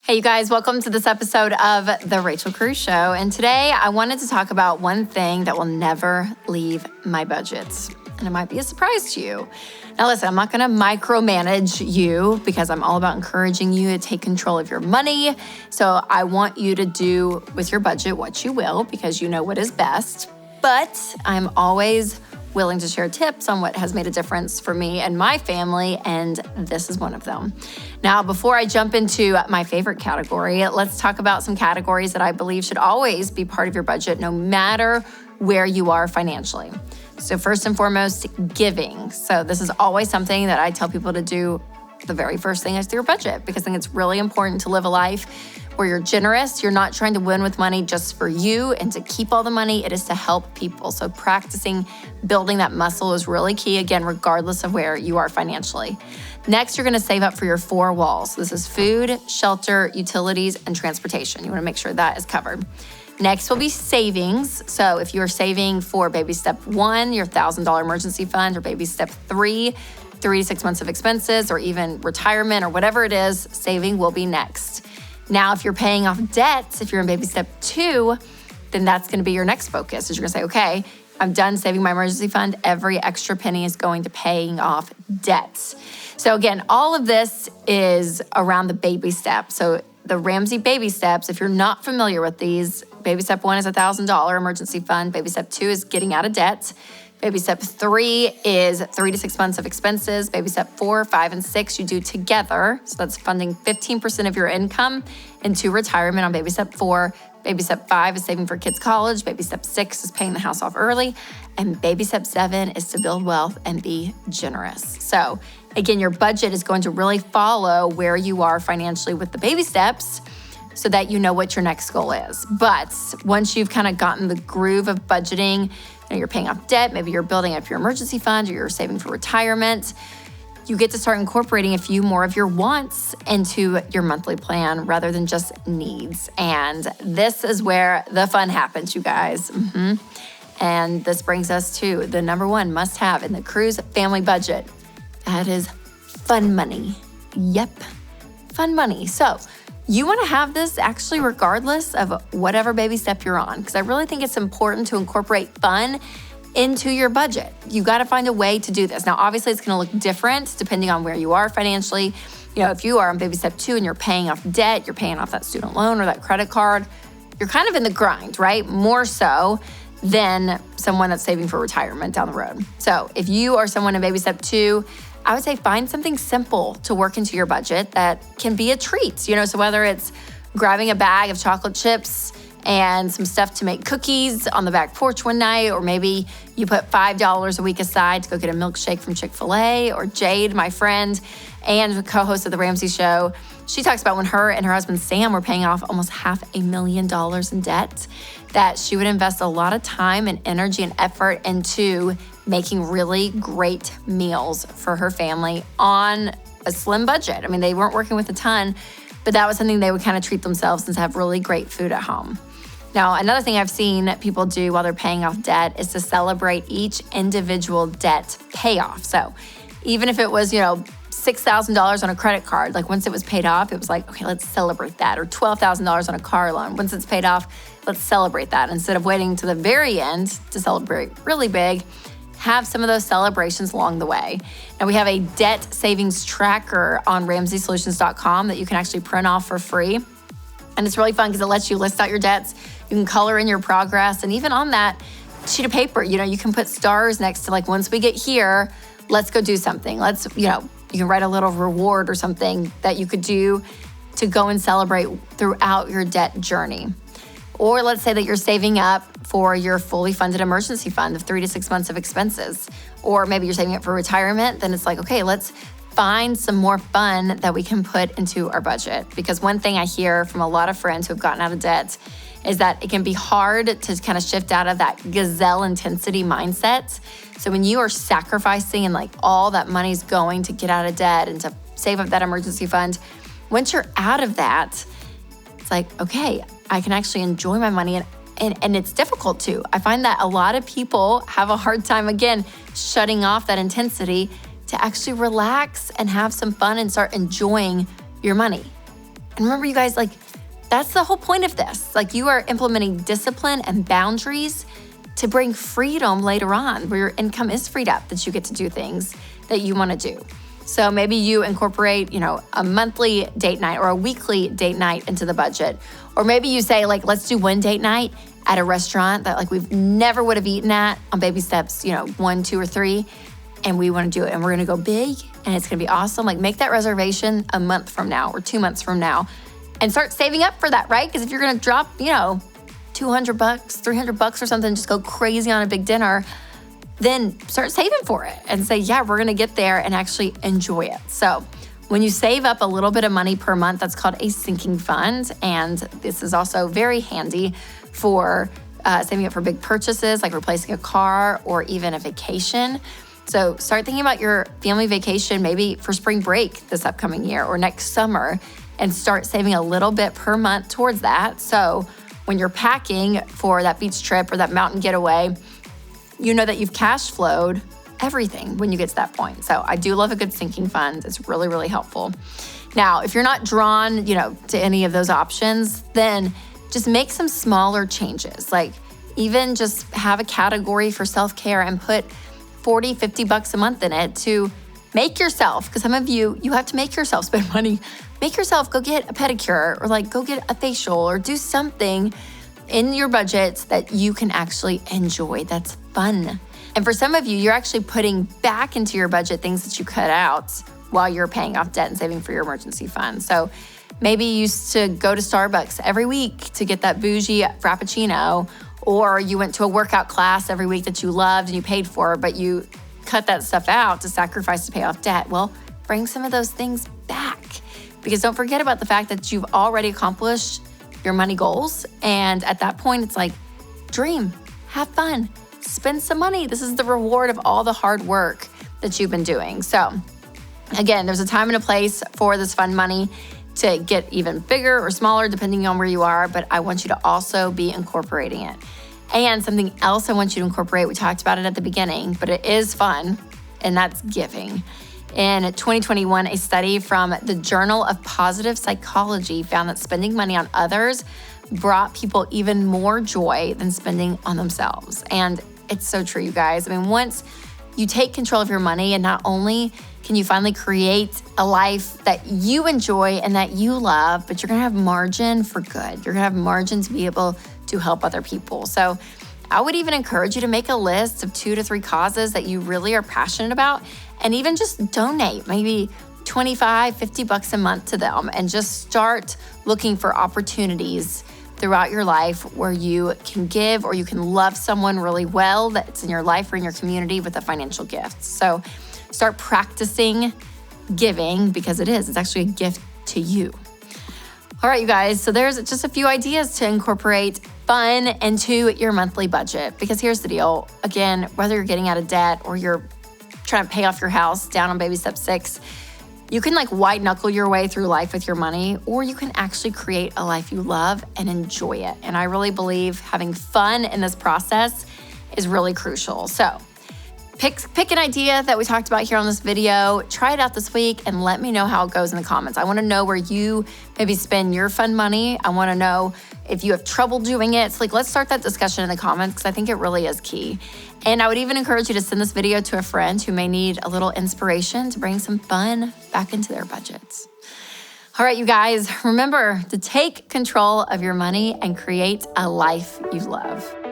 Hey, you guys, welcome to this episode of The Rachel Cruze Show. And today I wanted to talk about one thing that will never leave my budgets. And it might be a surprise to you. Now, listen, I'm not going to micromanage you because I'm all about encouraging you to take control of your money. So I want you to do with your budget what you will because you know what is best. But I'm always willing to share tips on what has made a difference for me and my family, and this is one of them. Now, before I jump into my favorite category, let's talk about some categories that I believe should always be part of your budget, no matter where you are financially. So first and foremost, giving. So this is always something that I tell people to do. The very first thing is through your budget, because I think it's really important to live a life where you're generous. You're not trying to win with money just for you and to keep all the money. It is to help people. So practicing building that muscle is really key, again, regardless of where you are financially. Next, you're gonna save up for your four walls. This is food, shelter, utilities, and transportation. You wanna make sure that is covered. Next will be savings. So if you're saving for baby step 1, your $1,000 emergency fund, or baby step 3, 3 to 6 months of expenses, or even retirement or whatever it is, saving will be next. Now, if you're paying off debts, if you're in baby step 2, then that's gonna be your next focus. Is you're gonna say, okay, I'm done saving my emergency fund. Every extra penny is going to paying off debts. So again, all of this is around the baby steps. So the Ramsey baby steps, if you're not familiar with these, baby step 1 is $1,000 emergency fund. Baby step 2 is getting out of debt. Baby step 3 is 3 to 6 months of expenses. Baby step 4, 5, and 6 you do together. So that's funding 15% of your income into retirement on baby step 4. Baby step 5 is saving for kids' college. Baby step 6 is paying the house off early. And baby step 7 is to build wealth and be generous. So again, your budget is going to really follow where you are financially with the baby steps so that you know what your next goal is. But once you've kind of gotten the groove of budgeting, you're paying off debt, maybe you're building up your emergency fund, or you're saving for retirement, you get to start incorporating a few more of your wants into your monthly plan rather than just needs. And this is where the fun happens, you guys. And this brings us to the number one must-have in the Cruze family budget. That is fun money. Yep, fun money. So you want to have this actually regardless of whatever baby step you're on, because I really think it's important to incorporate fun into your budget. You got to find a way to do this. Now, obviously, it's going to look different depending on where you are financially. You know, if you are on baby step 2 and you're paying off debt, you're paying off that student loan or that credit card, you're kind of in the grind, right? More so than someone that's saving for retirement down the road. So if you are someone in baby step 2, I would say find something simple to work into your budget that can be a treat. You know, so whether it's grabbing a bag of chocolate chips and some stuff to make cookies on the back porch one night, or maybe you put $5 a week aside to go get a milkshake from Chick-fil-A, or Jade, my friend and co-host of The Ramsey Show, she talks about when her and her husband Sam were paying off almost $500,000 in debt, that she would invest a lot of time and energy and effort into making really great meals for her family on a slim budget. I mean, they weren't working with a ton, but that was something they would kind of treat themselves and have really great food at home. Now, another thing I've seen people do while they're paying off debt is to celebrate each individual debt payoff. So even if it was, $6,000 on a credit card, like once it was paid off, it was like, okay, let's celebrate that. Or $12,000 on a car loan. Once it's paid off, let's celebrate that. Instead of waiting to the very end to celebrate really big, have some of those celebrations along the way. Now, we have a debt savings tracker on RamseySolutions.com that you can actually print off for free. And it's really fun because it lets you list out your debts. You can color in your progress. And even on that sheet of paper, you can put stars next to, like, once we get here, let's go do something. You can write a little reward or something that you could do to go and celebrate throughout your debt journey. Or let's say that you're saving up for your fully funded emergency fund of 3 to 6 months of expenses. Or maybe you're saving up for retirement. Then it's like, okay, let's find some more fun that we can put into our budget. Because one thing I hear from a lot of friends who have gotten out of debt is that it can be hard to kind of shift out of that gazelle intensity mindset. So when you are sacrificing and like all that money's going to get out of debt and to save up that emergency fund, once you're out of that, it's like, okay, I can actually enjoy my money and it's difficult to. I find that a lot of people have a hard time, again, shutting off that intensity to actually relax and have some fun and start enjoying your money. And remember, you guys, like, that's the whole point of this. Like, you are implementing discipline and boundaries to bring freedom later on, where your income is freed up, that you get to do things that you want to do. So maybe you incorporate, a monthly date night or a weekly date night into the budget. Or maybe you say, like, let's do one date night at a restaurant that, like, we've never would have eaten at on baby steps, 1, 2, or 3. And we want to do it. And we're going to go big and it's going to be awesome. Like, make that reservation a month from now or 2 months from now and start saving up for that, right? Because if you're going to drop, $200, $300 or something, just go crazy on a big dinner, then start saving for it and say, yeah, we're going to get there and actually enjoy it. So when you save up a little bit of money per month, that's called a sinking fund. And this is also very handy for saving up for big purchases, like replacing a car or even a vacation. So start thinking about your family vacation, maybe for spring break this upcoming year or next summer, and start saving a little bit per month towards that. So when you're packing for that beach trip or that mountain getaway, you know that you've cash flowed everything when you get to that point. So I do love a good sinking fund. It's really, really helpful. Now, if you're not drawn, to any of those options, then just make some smaller changes. Like, even just have a category for self-care and put $40, $50 a month in it to make yourself, because some of you have to make yourself spend money. Make yourself go get a pedicure or go get a facial or do something in your budget that you can actually enjoy. That's fun. And for some of you, you're actually putting back into your budget things that you cut out while you're paying off debt and saving for your emergency fund. So maybe you used to go to Starbucks every week to get that bougie Frappuccino, or you went to a workout class every week that you loved and you paid for, but you cut that stuff out to sacrifice to pay off debt. Well, bring some of those things back, because don't forget about the fact that you've already accomplished your money goals. And at that point, it's like, dream, have fun, spend some money. This is the reward of all the hard work that you've been doing. So again, there's a time and a place for this fun money to get even bigger or smaller depending on where you are, but I want you to also be incorporating it. And something else I want you to incorporate, we talked about it at the beginning, but it is fun, and that's giving. In 2021, a study from the Journal of Positive Psychology found that spending money on others brought people even more joy than spending on themselves. And it's so true, you guys. I mean, once you take control of your money, and not only can you finally create a life that you enjoy and that you love, but you're gonna have margin for good. You're gonna have margin to be able to help other people. So I would even encourage you to make a list of 2 to 3 causes that you really are passionate about, and even just donate maybe $25, $50 a month to them, and just start looking for opportunities throughout your life where you can give or you can love someone really well that's in your life or in your community with a financial gift. So start practicing giving, because it's actually a gift to you. All right, you guys, so there's just a few ideas to incorporate fun into your monthly budget, because here's the deal. Again, whether you're getting out of debt or you're trying to pay off your house down on baby step 6, you can white knuckle your way through life with your money, or you can actually create a life you love and enjoy it. And I really believe having fun in this process is really crucial. So pick an idea that we talked about here on this video, try it out this week, and let me know how it goes in the comments. I want to know where you maybe spend your fun money. I want to know if you have trouble doing it. So let's start that discussion in the comments, because I think it really is key. And I would even encourage you to send this video to a friend who may need a little inspiration to bring some fun back into their budgets. All right, you guys, remember to take control of your money and create a life you love.